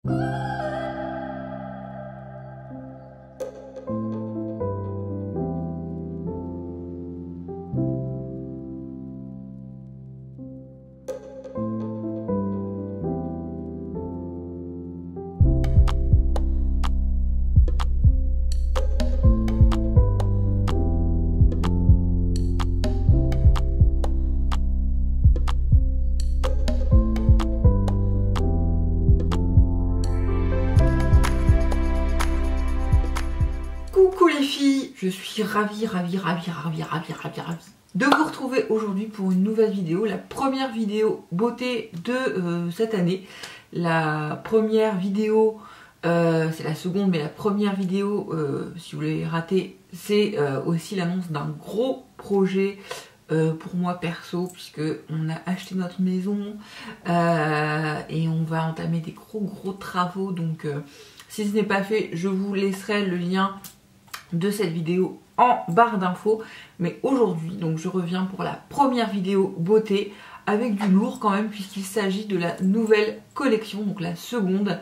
Coucou les filles, je suis ravie de vous retrouver aujourd'hui pour une nouvelle vidéo, la première vidéo beauté de cette année. La première vidéo, c'est la seconde, mais la première vidéo, si vous l'avez ratée, c'est aussi l'annonce d'un gros projet pour moi perso, puisque on a acheté notre maison et on va entamer des gros travaux. Donc si ce n'est pas fait, je vous laisserai le lien de cette vidéo en barre d'infos. Mais aujourd'hui, donc je reviens pour la première vidéo beauté avec du lourd quand même, puisqu'il s'agit de la nouvelle collection, donc la seconde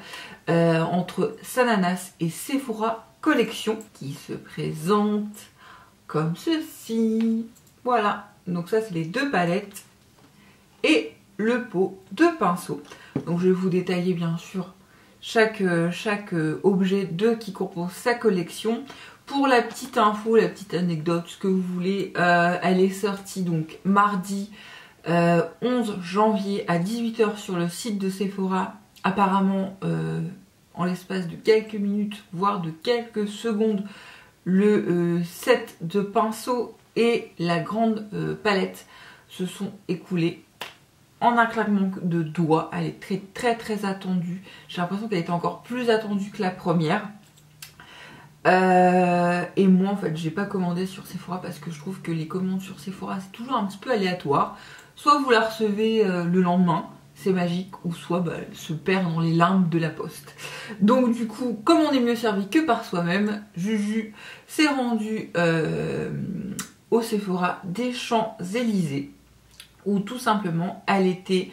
entre Sananas et Sephora collection, qui se présente comme ceci. Voilà, donc ça c'est les deux palettes et le pot de pinceau. Donc je vais vous détailler bien sûr chaque objet qui compose sa collection. Pour la petite info, la petite anecdote, ce que vous voulez, elle est sortie donc mardi 11 janvier à 18 h sur le site de Sephora. Apparemment, en l'espace de quelques minutes, voire de quelques secondes, le set de pinceaux et la grande palette se sont écoulés en un claquement de doigts. Elle est très attendue. J'ai l'impression qu'elle était encore plus attendue que la première. Et moi en fait j'ai pas commandé sur Sephora parce que je trouve que les commandes sur Sephora c'est toujours un petit peu aléatoire. Soit vous la recevez le lendemain, c'est magique, ou soit elle se perd dans les limbes de la poste. Donc du coup, comme on est mieux servi que par soi-même, Juju s'est rendue au Sephora des Champs-Élysées, où tout simplement elle était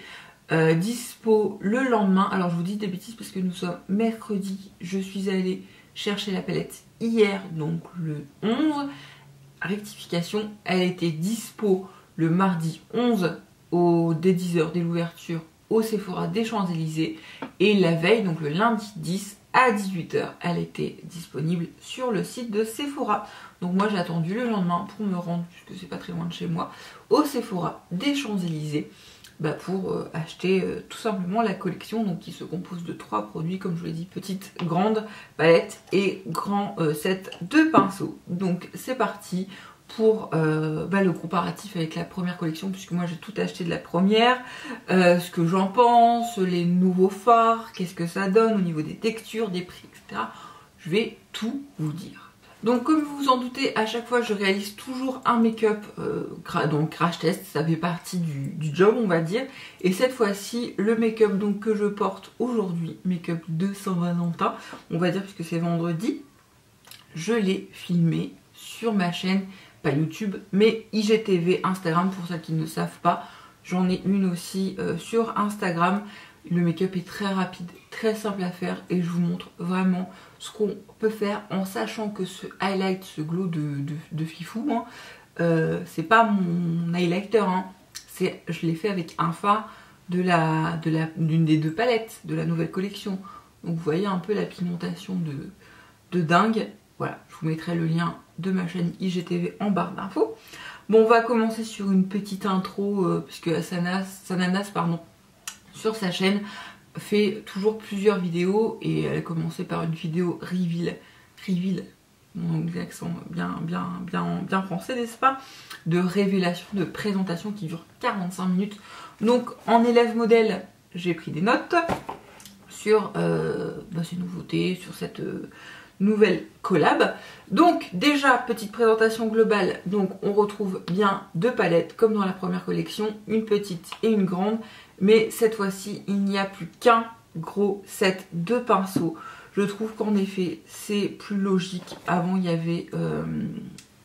dispo le lendemain. Alors je vous dis des bêtises parce que nous sommes mercredi, je suis allée chercher la palette hier, donc le 11. Rectification, elle était dispo le mardi 11 dès 10 h dès l'ouverture au Sephora des Champs-Élysées, et la veille, donc le lundi 10 à 18 h, elle était disponible sur le site de Sephora. Donc moi j'ai attendu le lendemain pour me rendre, puisque c'est pas très loin de chez moi, au Sephora des Champs-Élysées pour acheter tout simplement la collection, donc qui se compose de 3 produits, comme je vous l'ai dit, petite, grande palette et grand set de pinceaux. Donc c'est parti pour le comparatif avec la première collection, puisque moi j'ai tout acheté de la première, ce que j'en pense, les nouveaux fards, qu'est-ce que ça donne au niveau des textures, des prix, etc. Je vais tout vous dire. Donc comme vous vous en doutez, à chaque fois je réalise toujours un make-up, donc crash test, ça fait partie du job on va dire. Et cette fois-ci, le make-up donc que je porte aujourd'hui, make-up de Saint-Valentin, on va dire puisque c'est vendredi, je l'ai filmé sur ma chaîne, pas YouTube, mais IGTV, Instagram pour ceux qui ne savent pas. J'en ai une aussi sur Instagram. Le make-up est très rapide, très simple à faire, et je vous montre vraiment ce qu'on peut faire en sachant que ce highlight, ce glow de fifou, c'est pas mon highlighter, je l'ai fait avec un fard d'une des deux palettes de la nouvelle collection. Donc vous voyez un peu la pigmentation de dingue. Voilà, je vous mettrai le lien de ma chaîne IGTV en barre d'infos. Bon, on va commencer sur une petite intro, puisque Sananas, sur sa chaîne, fait toujours plusieurs vidéos, et elle a commencé par une vidéo reveal, mon accent bien français, n'est-ce pas, de révélation, de présentation qui dure 45 minutes. Donc en élève modèle, j'ai pris des notes sur ces nouveautés, sur cette nouvelle collab. Donc déjà, petite présentation globale, donc on retrouve bien deux palettes comme dans la première collection, une petite et une grande, mais cette fois-ci il n'y a plus qu'un gros set de pinceaux. Je trouve qu'en effet c'est plus logique. Avant il y avait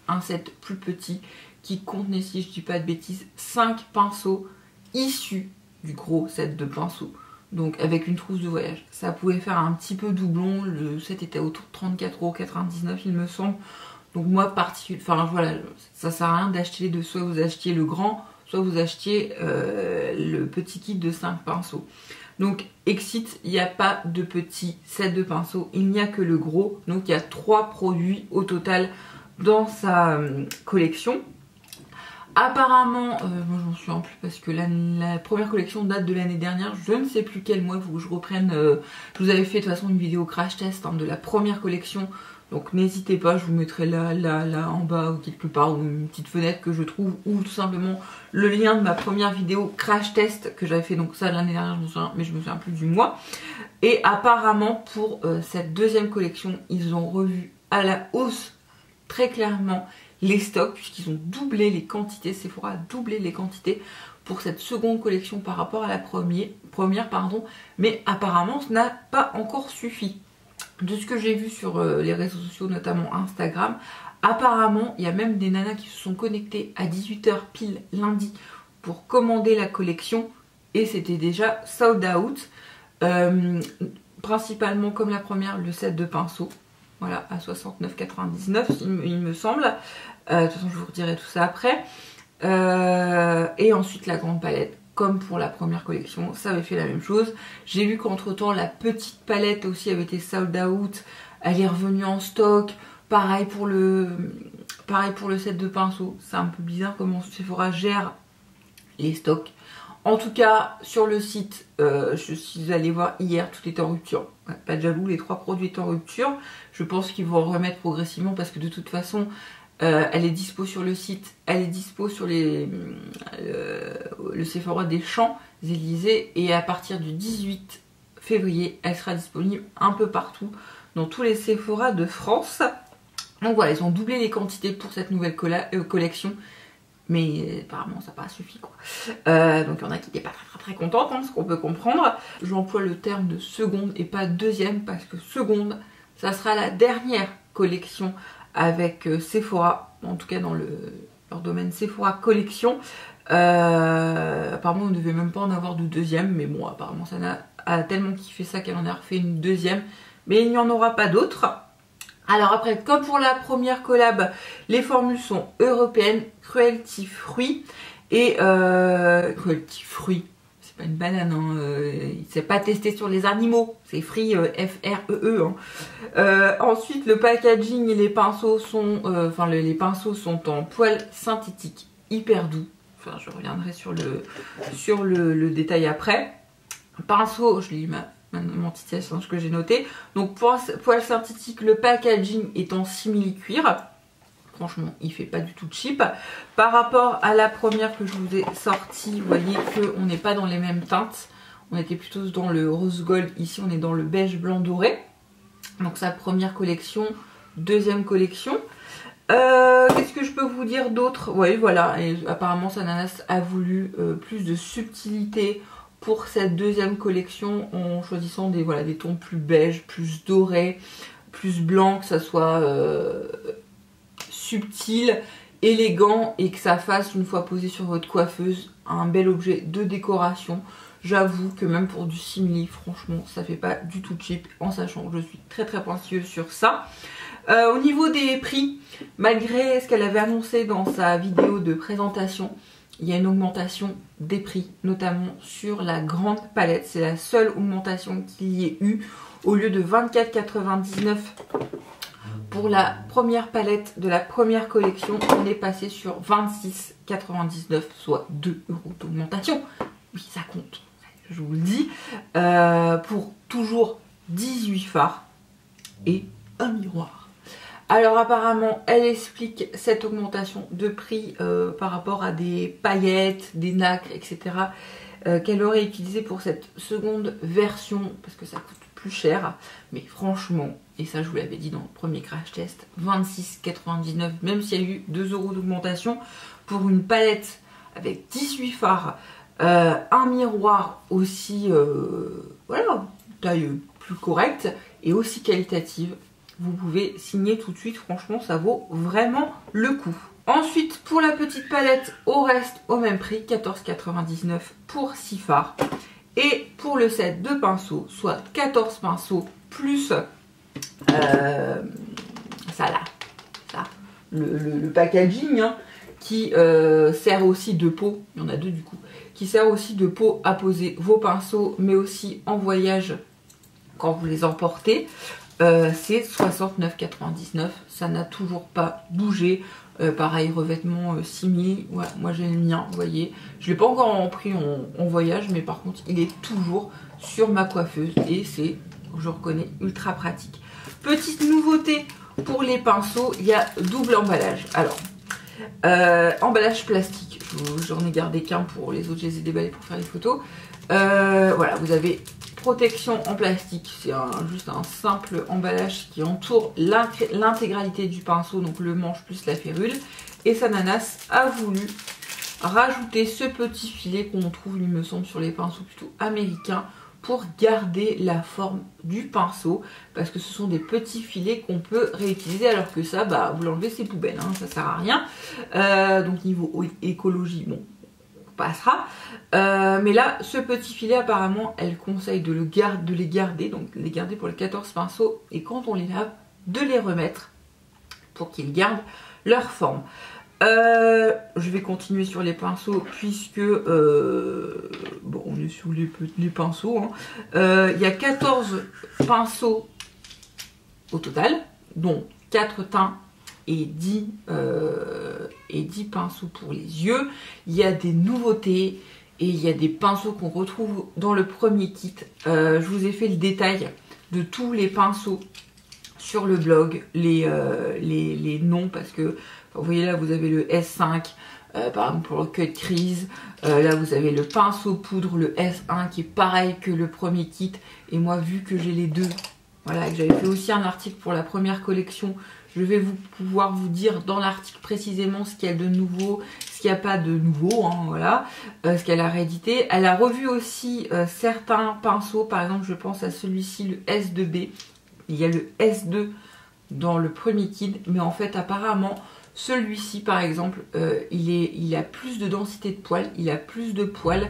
un set plus petit qui contenait, si je dis pas de bêtises, 5 pinceaux issus du gros set de pinceaux. donc avec une trousse de voyage. Ça pouvait faire un petit peu doublon, le set était autour de 34,99 € il me semble. Donc moi, enfin voilà, ça sert à rien d'acheter les deux, soit vous achetiez le grand, soit vous achetiez le petit kit de 5 pinceaux. Donc Exit, il n'y a pas de petit set de pinceaux, il n'y a que le gros. Donc il y a 3 produits au total dans sa collection. Apparemment, moi je m'en souviens plus parce que la première collection date de l'année dernière, je ne sais plus quel mois, il faut que je reprenne. Je vous avais fait de toute façon une vidéo crash test de la première collection, donc n'hésitez pas, je vous mettrai là en bas ou quelque part, ou une petite fenêtre que je trouve, ou tout simplement le lien de ma première vidéo crash test que j'avais fait, donc ça l'année dernière, je me souviens, mais je me souviens plus du mois. Et apparemment pour cette deuxième collection, ils ont revu à la hausse très clairement les stocks, puisqu'ils ont doublé les quantités. Sephora a doublé les quantités pour cette seconde collection par rapport à la première, mais apparemment ça n'a pas encore suffi. De ce que j'ai vu sur les réseaux sociaux, notamment Instagram, apparemment il y a même des nanas qui se sont connectées à 18 h pile lundi pour commander la collection et c'était déjà sold out. Principalement comme la première, le set de pinceaux, voilà, à 69,99 € il me semble. De toute façon je vous redirai tout ça après. Et ensuite la grande palette, comme pour la première collection, ça avait fait la même chose. J'ai vu qu'entre temps la petite palette aussi avait été sold out, elle est revenue en stock. Pareil pour le set de pinceaux. C'est un peu bizarre comment Sephora gère les stocks. En tout cas, sur le site, je suis allée voir hier, tout était en rupture. Ouais, pas de jaloux, les 3 produits étaient en rupture. Je pense qu'ils vont en remettre progressivement parce que de toute façon, elle est dispo sur le site, elle est dispo sur le Sephora des Champs-Élysées et à partir du 18 février, elle sera disponible un peu partout dans tous les Sephora de France. Donc voilà, ils ont doublé les quantités pour cette nouvelle collection. Mais apparemment ça n'a pas suffi quoi. Donc il y en a qui n'étaient pas très contentes, ce qu'on peut comprendre. J'emploie le terme de seconde et pas deuxième parce que seconde, ça sera la dernière collection avec Sephora, en tout cas dans leur domaine Sephora collection. Apparemment on ne devait même pas en avoir de deuxième, mais bon apparemment ça a tellement kiffé ça qu'elle en a refait une deuxième, mais il n'y en aura pas d'autres. Alors après, comme pour la première collab, les formules sont européennes, cruelty free et cruelty free, c'est pas une banane, hein, c'est pas testé sur les animaux, c'est free, F-R-E-E. Hein. Ensuite, le packaging et les pinceaux sont, les pinceaux sont en poil synthétique, hyper doux. Enfin, je reviendrai sur le détail après. Pinceau, je lis mon petit essence que j'ai noté. Donc poil synthétique, le packaging est en simili-cuir. Franchement, il fait pas du tout cheap. Par rapport à la première que je vous ai sortie, vous voyez qu'on n'est pas dans les mêmes teintes. On était plutôt dans le rose gold. Ici, on est dans le beige blanc doré. Donc sa première collection, deuxième collection. Qu'est-ce que je peux vous dire d'autre? Oui, voilà. Et apparemment, Sananas a voulu plus de subtilité pour cette deuxième collection en choisissant des tons plus beige, plus dorés, plus blancs, que ça soit subtil, élégant et que ça fasse, une fois posé sur votre coiffeuse, un bel objet de décoration. J'avoue que même pour du simili, franchement, ça fait pas du tout cheap, en sachant que je suis très pointilleuse sur ça. Au niveau des prix, malgré ce qu'elle avait annoncé dans sa vidéo de présentation, il y a une augmentation des prix, notamment sur la grande palette. C'est la seule augmentation qu'il y ait eu. Au lieu de 24,99 pour la première palette de la première collection, on est passé sur 26,99, soit 2 € d'augmentation. Oui, ça compte, je vous le dis. Pour toujours 18 fards et un miroir. Alors apparemment, elle explique cette augmentation de prix par rapport à des paillettes, des nacres, etc. Qu'elle aurait utilisé pour cette seconde version, parce que ça coûte plus cher. Mais franchement, et ça je vous l'avais dit dans le premier crash test, 26,99, même s'il y a eu 2 € d'augmentation, pour une palette avec 18 fards, un miroir aussi, voilà, taille plus correcte et aussi qualitative. Vous pouvez signer tout de suite, franchement ça vaut vraiment le coup. Ensuite pour la petite palette, au reste au même prix, 14,99 pour 6 fards. Et pour le set de pinceaux, soit 14 pinceaux plus ça là, ça, le packaging hein, qui sert aussi de pot, il y en a deux du coup, qui sert aussi de pot à poser vos pinceaux, mais aussi en voyage quand vous les emportez. C'est 69,99 €, ça n'a toujours pas bougé. Pareil, revêtement 6000, voilà, moi j'ai le mien, vous voyez. Je ne l'ai pas encore pris en voyage, mais par contre il est toujours sur ma coiffeuse et c'est, je reconnais, ultra pratique. Petite nouveauté pour les pinceaux, il y a double emballage. Alors, emballage plastique, j'en ai gardé qu'un pour les autres, je les ai déballés pour faire les photos. Voilà, vous avez protection en plastique, c'est juste un simple emballage qui entoure l'intégralité du pinceau, donc le manche plus la férule. Et Sananas a voulu rajouter ce petit filet qu'on trouve, il me semble, sur les pinceaux plutôt américains pour garder la forme du pinceau, parce que ce sont des petits filets qu'on peut réutiliser, alors que ça, bah, vous l'enlevez, c'est poubelle, hein, ça sert à rien. Donc niveau écologie, bon, passera. Mais là, ce petit filet, apparemment, elle conseille de les garder, donc les garder pour les 14 pinceaux, et quand on les lave, de les remettre pour qu'ils gardent leur forme. Je vais continuer sur les pinceaux puisque bon, on est sur les pinceaux. Hein. Il y a 14 pinceaux au total, dont 4 teints et 10 pinceaux pour les yeux. Il y a des nouveautés et il y a des pinceaux qu'on retrouve dans le premier kit. Je vous ai fait le détail de tous les pinceaux sur le blog, les noms, parce que vous voyez là, vous avez le S5, par exemple pour le cut crease. Là, vous avez le pinceau poudre, le S1, qui est pareil que le premier kit. Et moi, vu que j'ai les deux, voilà, que j'avais fait aussi un article pour la première collection, je vais pouvoir vous dire dans l'article précisément ce qu'il y a de nouveau, ce qu'il n'y a pas de nouveau, hein, voilà, ce qu'elle a réédité. Elle a revu aussi certains pinceaux, par exemple, je pense à celui-ci, le S2B. Il y a le S2 dans le premier kit, mais en fait, apparemment, celui-ci, par exemple, il a plus de densité de poils, il a plus de poils.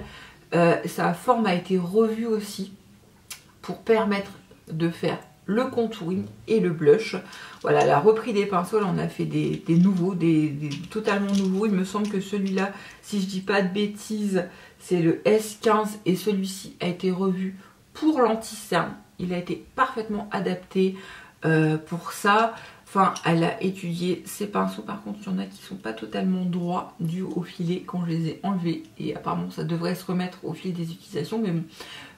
Sa forme a été revue aussi pour permettre de faire le contouring et le blush. Voilà, elle a repris des pinceaux, elle en a fait des nouveaux, des totalement nouveaux. Il me semble que celui-là, si je dis pas de bêtises, c'est le S15 et celui-ci a été revu pour l'anti-cerne. Il a été parfaitement adapté pour ça. Enfin, elle a étudié ses pinceaux. Par contre, il y en a qui sont pas totalement droits dû au filet quand je les ai enlevés. Et apparemment, ça devrait se remettre au fil des utilisations. Mais bon,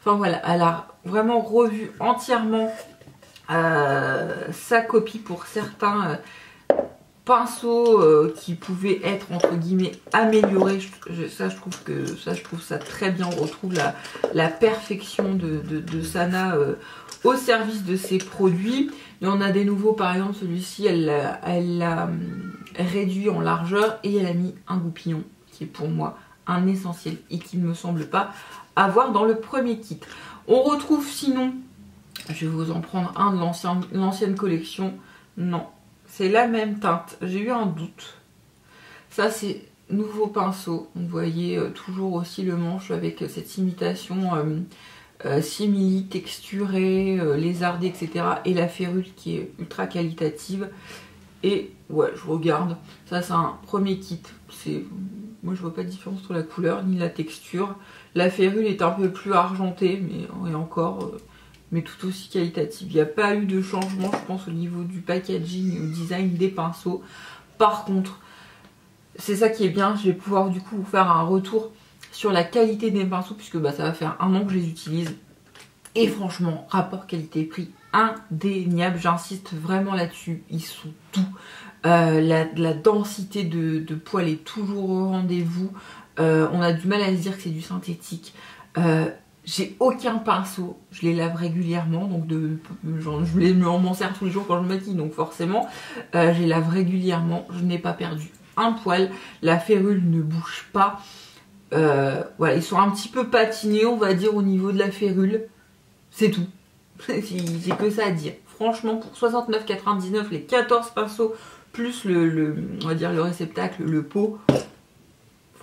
enfin voilà, elle a vraiment revu entièrement sa copie pour certains pinceaux qui pouvaient être entre guillemets améliorés. Je trouve ça très bien. On retrouve la perfection de Sana au service de ses produits. Et on a des nouveaux, par exemple celui-ci, elle l'a réduit en largeur et elle a mis un goupillon qui est pour moi un essentiel et qui ne me semble pas avoir dans le premier kit. On retrouve sinon, je vais vous en prendre un de l'ancienne collection, non, c'est la même teinte, j'ai eu un doute. Ça c'est nouveau pinceau, vous voyez toujours aussi le manche avec cette imitation simili, texturée, lézardée, etc. Et la férule qui est ultra qualitative. Et ouais, je regarde, ça c'est un premier kit, moi je vois pas de différence entre la couleur ni la texture. La férule est un peu plus argentée, mais et encore, mais tout aussi qualitative. Il n'y a pas eu de changement, je pense, au niveau du packaging, au design des pinceaux. Par contre, c'est ça qui est bien, je vais pouvoir du coup vous faire un retour sur la qualité des pinceaux, puisque bah, ça va faire un an que je les utilise. Et franchement, rapport qualité-prix indéniable, j'insiste vraiment là-dessus, ils sont tout. La densité de poils est toujours au rendez-vous. On a du mal à se dire que c'est du synthétique. J'ai aucun pinceau, je les lave régulièrement, donc je m'en sers tous les jours quand je me maquille, donc forcément, je les lave régulièrement, je n'ai pas perdu un poil, la férule ne bouge pas. Voilà, ils sont un petit peu patinés, on va dire, au niveau de la férule. C'est tout. J'ai que ça à dire. Franchement, pour 69,99 €, les 14 pinceaux plus on va dire le réceptacle, le pot,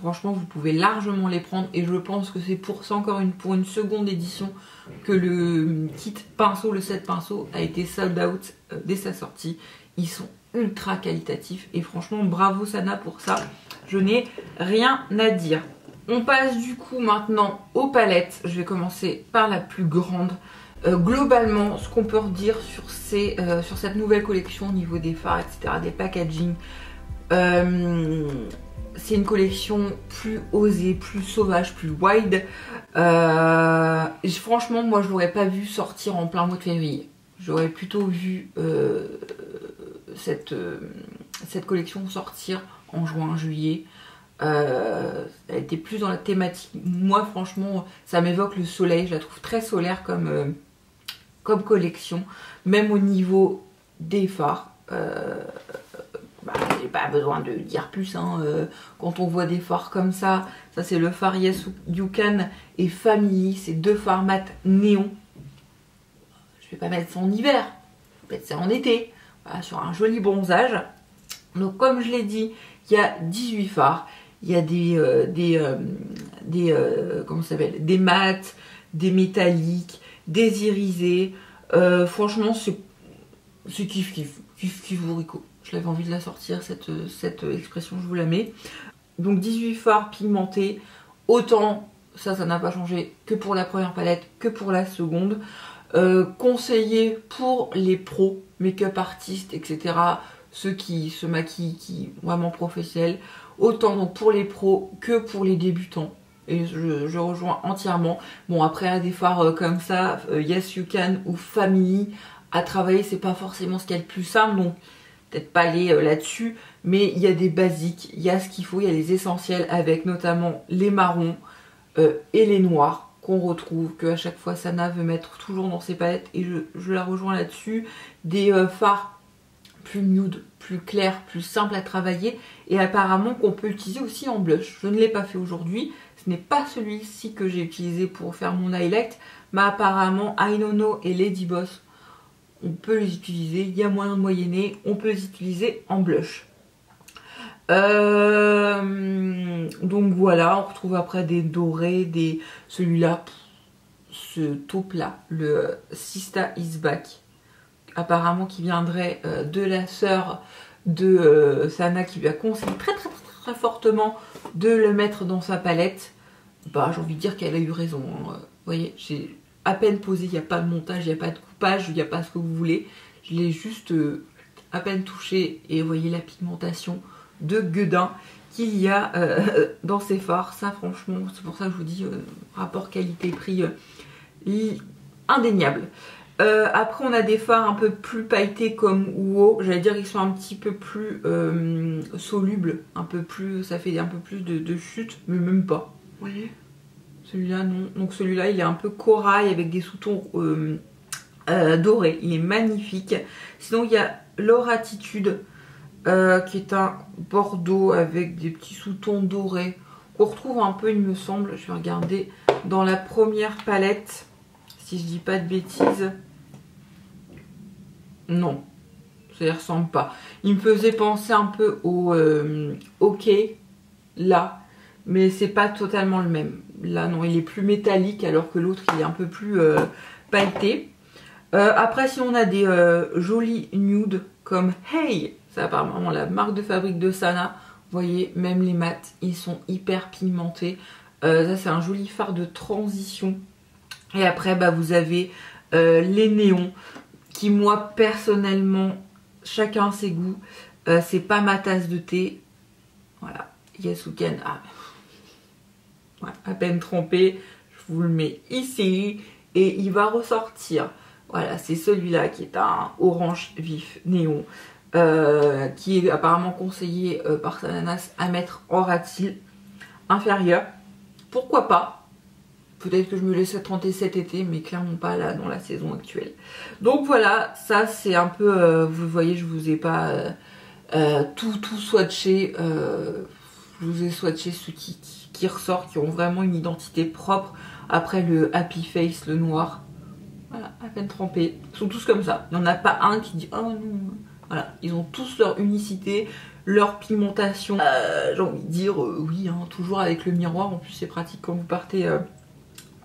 Franchement, vous pouvez largement les prendre et je pense que c'est pour ça encore pour une seconde édition que le kit pinceau, le set pinceau a été sold out dès sa sortie. Ils sont ultra qualitatifs et franchement bravo Sana pour ça. Je n'ai rien à dire. On passe du coup maintenant aux palettes. Je vais commencer par la plus grande. Globalement, ce qu'on peut redire sur cette nouvelle collection au niveau des fards, etc., des packaging, c'est une collection plus osée, plus sauvage, plus wide. Franchement, moi je l'aurais pas vu sortir en plein mois de février. J'aurais plutôt vu cette collection sortir en juin, juillet. Elle était plus dans la thématique. Moi franchement, ça m'évoque le soleil. Je la trouve très solaire comme collection. Même au niveau des fards. J'ai pas besoin de dire plus hein. Quand on voit des fards comme ça c'est le fard Yes You Can et Family, c'est deux fards mat néon. Je vais pas mettre ça en hiver, je vais mettre ça en été, voilà, sur un joli bronzage. Donc comme je l'ai dit, il y a 18 fards, il y a comment ça s'appelle, des mats, des métalliques, des irisés. Franchement c'est kiff bourricot. Je l'avais envie de la sortir, cette expression, je vous la mets. Donc 18 fards pigmentés, autant ça n'a pas changé que pour la première palette, que pour la seconde. Conseillé pour les pros, make-up artistes, etc. Ceux qui se maquillent, vraiment professionnels. Autant donc pour les pros que pour les débutants. Et je rejoins entièrement. Bon après des fards comme ça, Yes You Can ou Family, à travailler c'est pas forcément ce qu'il y a de plus simple. Donc peut-être pas aller là-dessus, mais il y a des basiques, il y a ce qu'il faut, il y a les essentiels avec notamment les marrons et les noirs qu'on retrouve, que à chaque fois Sana veut mettre toujours dans ses palettes et je la rejoins là-dessus. Des fards plus nude, plus clairs, plus simples à travailler et apparemment qu'on peut utiliser aussi en blush. Je ne l'ai pas fait aujourd'hui, ce n'est pas celui-ci que j'ai utilisé pour faire mon highlight, mais apparemment Ainono et Lady Boss, on peut les utiliser, il y a moyen de moyenner, on peut les utiliser en blush. Donc voilà, on retrouve après des dorés, celui-là, ce taupe là, le Sista Is Back, apparemment qui viendrait de la sœur de Sana qui lui a conseillé très fortement de le mettre dans sa palette. Bah j'ai envie de dire qu'elle a eu raison, hein. Vous voyez, j'ai à peine posé, il n'y a pas de montage, il n'y a pas de coupage, il n'y a pas ce que vous voulez. Je l'ai juste à peine touché et vous voyez la pigmentation de gueudin qu'il y a dans ces fards. Ça franchement, c'est pour ça que je vous dis rapport qualité-prix indéniable. Après on a des fards un peu plus pailletés comme Uo. J'allais dire qu'ils sont un petit peu plus solubles, un peu plus, ça fait un peu plus de chute, mais même pas. Vous voyez ? Celui-là non. Donc celui-là il est un peu corail avec des sous-tons dorés. Il est magnifique. Sinon il y a l'Oratitude qui est un bordeaux avec des petits sous-tons dorés qu'on retrouve un peu il me semble. Je vais regarder dans la première palette si je dis pas de bêtises. Non, ça y ressemble pas. Il me faisait penser un peu au OK là, mais c'est pas totalement le même. Là non, il est plus métallique alors que l'autre il est un peu plus pailleté. Après si on a des jolis nudes comme Hey, c'est apparemment la marque de fabrique de Sana. Vous voyez, même les mats, ils sont hyper pigmentés. Ça c'est un joli fard de transition. Et après bah, vous avez les néons qui moi personnellement, chacun ses goûts. C'est pas ma tasse de thé. Voilà, Yes You Can. Ah. Ouais, à peine trempé, je vous le mets ici et il va ressortir. Voilà, c'est celui-là qui est un orange vif néon qui est apparemment conseillé par Sananas à mettre en ratil inférieur. Pourquoi pas? Peut-être que je me laisserai tenter cet été, mais clairement pas là dans la saison actuelle. Donc voilà, ça c'est un peu, vous voyez, je vous ai pas tout swatché. Je vous ai swatché ceux qui ressortent, qui ont vraiment une identité propre. Après le Happy Face, le noir, voilà, à peine trempé. Ils sont tous comme ça. Il n'y en a pas un qui dit oh non, Voilà, ils ont tous leur unicité, leur pigmentation. J'ai envie de dire oui, hein, toujours avec le miroir. En plus, c'est pratique quand vous partez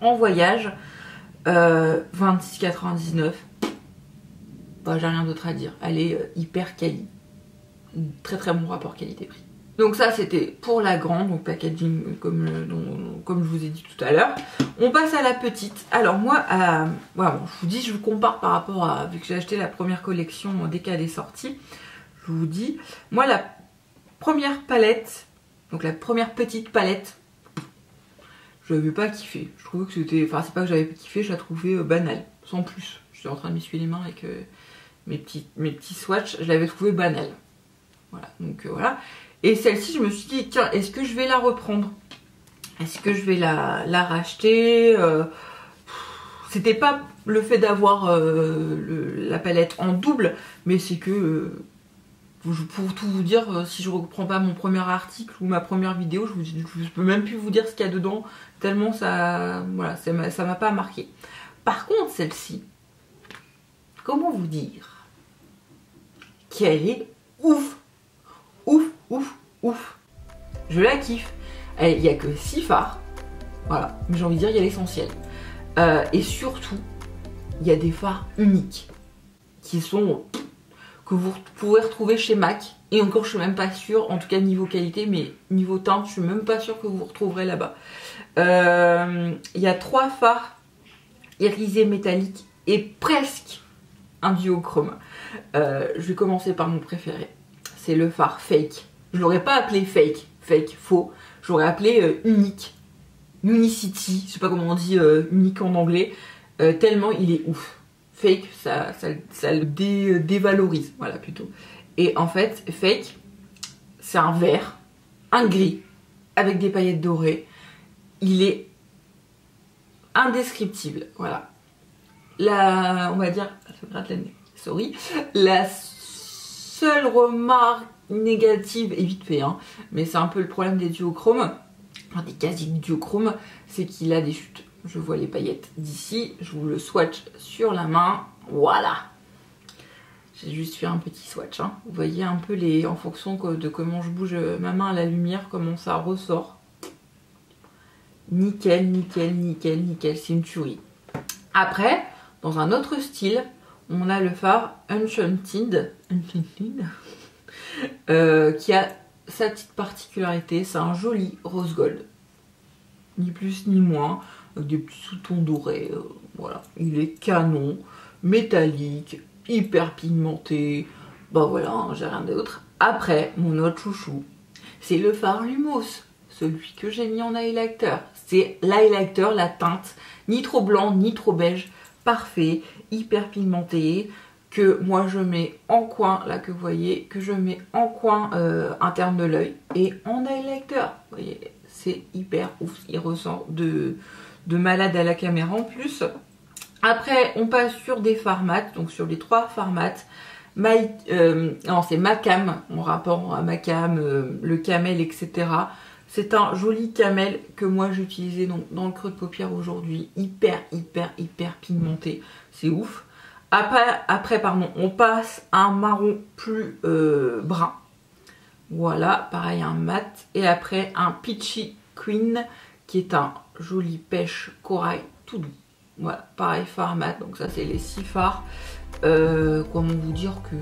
en voyage. 26,99. Bah, j'ai rien d'autre à dire. Elle est hyper quali. Très très bon rapport qualité-prix. Donc ça c'était pour la grande, donc packaging comme je vous ai dit tout à l'heure. On passe à la petite. Alors moi, voilà, bon, je vous dis, je vous compare par rapport à, vu que j'ai acheté la première collection dès qu'elle est sortie, je vous dis, moi la première palette, donc la première petite palette, je n'avais pas kiffé. Je trouvais que c'était, enfin c'est pas que j'avais kiffé, je la trouvais banale, sans plus. Je suis en train de m'essuyer les mains avec mes petits swatchs, je l'avais trouvé banale. Voilà, donc voilà. Et celle-ci, je me suis dit, tiens, est-ce que je vais la reprendre? Est-ce que je vais la racheter? C'était pas le fait d'avoir la palette en double, mais c'est que, pour tout vous dire, si je reprends pas mon premier article ou ma première vidéo, je peux même plus vous dire ce qu'il y a dedans, tellement ça, voilà, ça m'a pas marqué. Par contre, celle-ci, comment vous dire qu'elle est ouf! Ouf, ouf, ouf. Je la kiffe. Il n'y a que 6 fards. Voilà. Mais j'ai envie de dire, il y a l'essentiel. Et surtout, il y a des fards uniques. Que vous pouvez retrouver chez MAC. Et encore, je suis même pas sûre, en tout cas niveau qualité, mais niveau teinte, je suis même pas sûre que vous retrouverez là-bas. Il y a 3 fards irisés métalliques et presque un duochrome. Je vais commencer par mon préféré. C'est le phare Fake. Je l'aurais pas appelé Fake, faux. J'aurais appelé unique, Unicity, je sais pas comment on dit unique en anglais, tellement il est ouf. Fake, ça le dévalorise, voilà plutôt. Et en fait, Fake, c'est un vert, un gris, avec des paillettes dorées. Il est indescriptible, voilà. On va dire, je gratte la nez, sorry. La seule remarque négative, et vite fait, hein, mais c'est un peu le problème des duochromes, enfin des quasi-duochromes, c'est qu'il a des chutes. Je vois les paillettes d'ici, je vous le swatch sur la main, voilà. J'ai juste fait un petit swatch, hein. Vous voyez un peu en fonction de comment je bouge ma main à la lumière, comment ça ressort. Nickel, nickel, nickel, nickel, c'est une tuerie. Après, dans un autre style, on a le phare Enchanted, qui a sa petite particularité, c'est un joli rose gold. Ni plus ni moins, avec des petits sous-tons dorés, voilà. Il est canon, métallique, hyper pigmenté, bah voilà, hein, j'ai rien d'autre. Après, mon autre chouchou, c'est le phare Lumos, celui que j'ai mis en highlighter. C'est l'highlighter, la teinte, ni trop blanc, ni trop beige, parfait, hyper pigmenté, que moi je mets en coin, là que vous voyez, que je mets en coin interne de l'œil et en highlighter. Vous voyez, c'est hyper ouf, il ressort de malade à la caméra en plus. Après, on passe sur des fards mat, donc sur les 3 fards mat. Non, c'est Macam, en rapport à Macam, le camel, etc. C'est un joli camel que moi j'ai utilisé dans le creux de paupière aujourd'hui. Hyper, hyper, hyper pigmenté. C'est ouf. Après, pardon, on passe à un marron plus brun. Voilà, pareil, un mat. Et après, un Peachy Queen, qui est un joli pêche corail tout doux. Voilà, pareil, phare mat. Donc ça, c'est les 6 fards. Comment vous dire que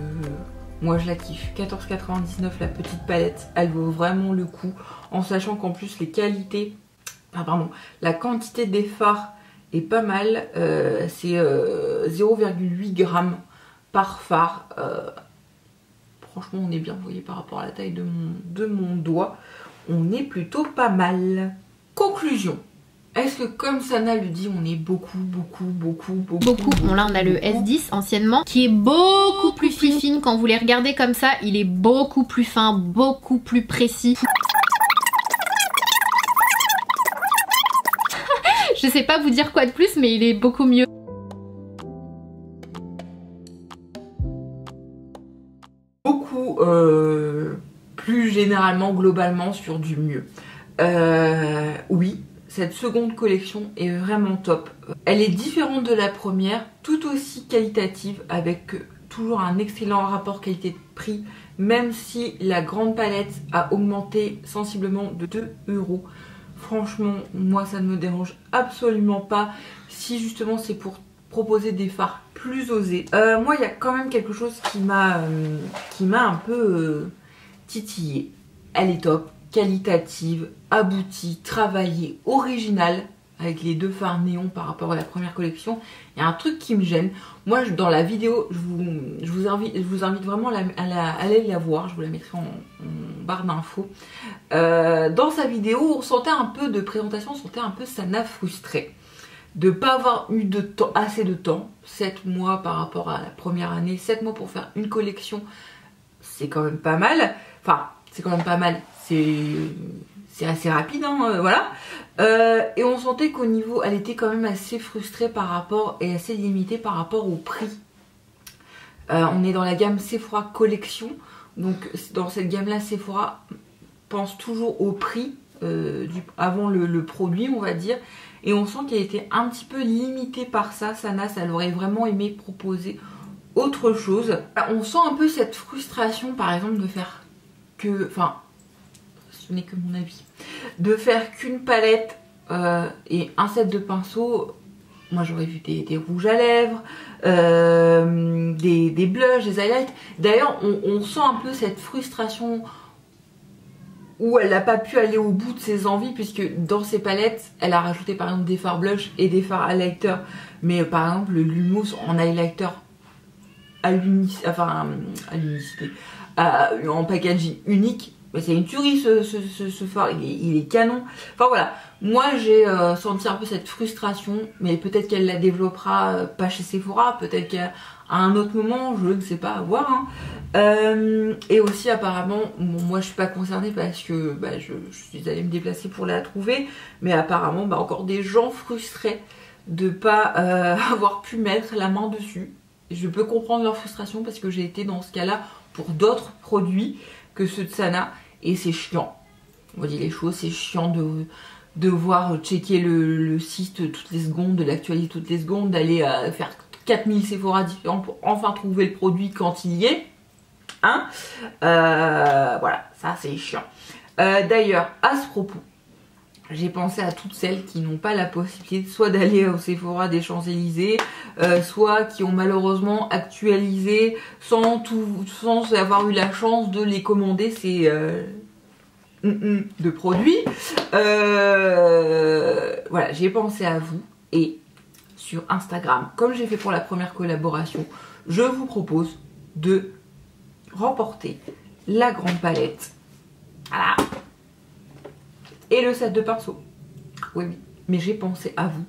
moi je la kiffe. 14,99 la petite palette, elle vaut vraiment le coup, en sachant qu'en plus les qualités, la quantité des fards est pas mal, c'est 0,8 g par phare. Franchement on est bien, vous voyez, par rapport à la taille de mon doigt, on est plutôt pas mal. Conclusion. Est-ce que comme Sana le dit, on est beaucoup. Bon là on a le S10 anciennement qui est beaucoup plus fine. Quand vous les regardez comme ça, il est beaucoup plus fin, beaucoup plus précis. Je sais pas vous dire quoi de plus, mais il est beaucoup mieux. Beaucoup plus généralement, globalement, sur du mieux. Oui. Cette seconde collection est vraiment top. Elle est différente de la première, tout aussi qualitative, avec toujours un excellent rapport qualité-prix, même si la grande palette a augmenté sensiblement de 2 €. Franchement, moi ça ne me dérange absolument pas si justement c'est pour proposer des fards plus osés. Moi il y a quand même quelque chose qui m'a un peu titillé. Elle est top, qualitative, aboutie, travaillée, originale, avec les 2 fards néons par rapport à la première collection. Il y a un truc qui me gêne. Moi dans la vidéo, je vous invite vraiment à aller la voir. Je vous la mettrai en barre d'infos. Dans sa vidéo, on sentait un peu de présentation, on sentait un peu Sana frustrée de ne pas avoir eu assez de temps. 7 mois par rapport à la première année, 7 mois pour faire une collection, c'est quand même pas mal. Enfin, c'est quand même pas mal, c'est assez rapide, hein, voilà. Et on sentait qu'au niveau, elle était quand même assez frustrée par rapport, et assez limitée par rapport au prix. On est dans la gamme Sephora Collection, donc dans cette gamme-là, Sephora pense toujours au prix avant le produit, on va dire. Et on sent qu'elle était un petit peu limitée par ça. Sana, ça l'aurait vraiment aimé proposer autre chose. On sent un peu cette frustration, par exemple, de faire que... Enfin, ce n'est que mon avis. De faire qu'une palette et un set de pinceaux. Moi, j'aurais vu des rouges à lèvres, des blushs, des highlights. D'ailleurs, on sent un peu cette frustration où elle n'a pas pu aller au bout de ses envies, puisque dans ses palettes, elle a rajouté par exemple des fards blush et des fards highlighter. Mais par exemple, le Lumos en highlighter à l'unicité, en packaging unique, c'est une tuerie ce fard, il est canon. Enfin voilà, moi j'ai senti un peu cette frustration, mais peut-être qu'elle la développera pas chez Sephora, peut-être qu'à un autre moment, je ne sais pas, à voir. Hein. Et aussi apparemment, bon, moi je suis pas concernée parce que je suis allée me déplacer pour la trouver, mais apparemment encore des gens frustrés de pas avoir pu mettre la main dessus. Je peux comprendre leur frustration parce que j'ai été dans ce cas-là pour d'autres produits que ceux de Sana. Et c'est chiant, on va dire les choses, c'est chiant de devoir checker le site toutes les secondes, de l'actualité toutes les secondes, d'aller faire 4000 Sephora différents pour enfin trouver le produit quand il y est. Hein, voilà, ça c'est chiant. D'ailleurs, à ce propos, j'ai pensé à toutes celles qui n'ont pas la possibilité soit d'aller au Sephora des Champs-Élysées, soit qui ont malheureusement actualisé sans avoir eu la chance de les commander ces de produits. Voilà, j'ai pensé à vous et sur Instagram, comme j'ai fait pour la première collaboration, je vous propose de remporter la grande palette. Voilà. Et le set de pinceaux. Oui, mais j'ai pensé à vous.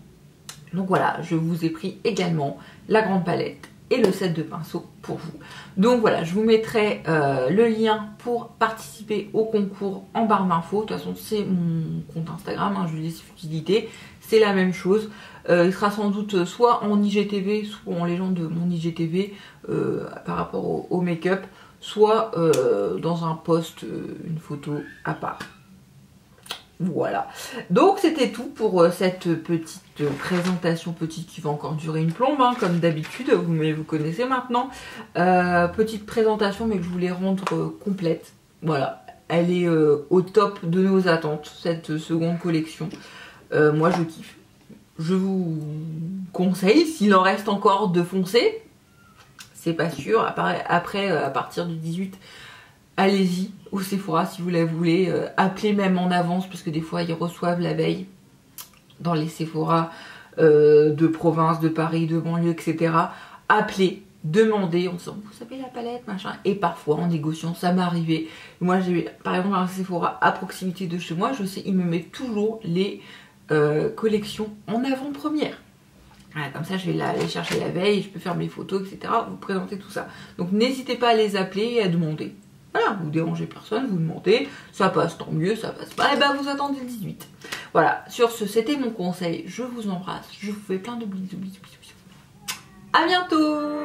Donc voilà, je vous ai pris également la grande palette et le set de pinceaux pour vous. Donc voilà, je vous mettrai le lien pour participer au concours en barre d'infos. De toute façon, c'est mon compte Instagram, hein, Juliette Futilité. C'est la même chose. Il sera sans doute soit en IGTV, soit en légende de mon IGTV par rapport au make-up, soit dans un post, une photo à part. Voilà, donc c'était tout pour cette petite présentation, qui va encore durer une plombe, hein, comme d'habitude, mais vous connaissez maintenant. Petite présentation, mais que je voulais rendre complète. Voilà, elle est au top de nos attentes, cette seconde collection. Moi je kiffe. Je vous conseille, s'il en reste encore, de foncer. C'est pas sûr, après à partir du 18... allez-y au Sephora si vous la voulez, appelez même en avance parce que des fois ils reçoivent la veille dans les Sephora de province, de Paris, de banlieue, etc. Appelez, demandez, on sent vous savez la palette, machin, et parfois en négociant, ça m'est arrivé. Moi j'ai par exemple un Sephora à proximité de chez moi, je sais, il me met toujours les collections en avant-première. Voilà, comme ça je vais aller chercher la veille, je peux faire mes photos, etc. Vous présenter tout ça. Donc n'hésitez pas à les appeler et à demander. Voilà, vous dérangez personne, vous demandez, ça passe tant mieux, ça passe pas, et ben vous attendez le 18. Voilà, sur ce, c'était mon conseil, je vous embrasse, je vous fais plein de bisous, bisous, bisous. À bientôt!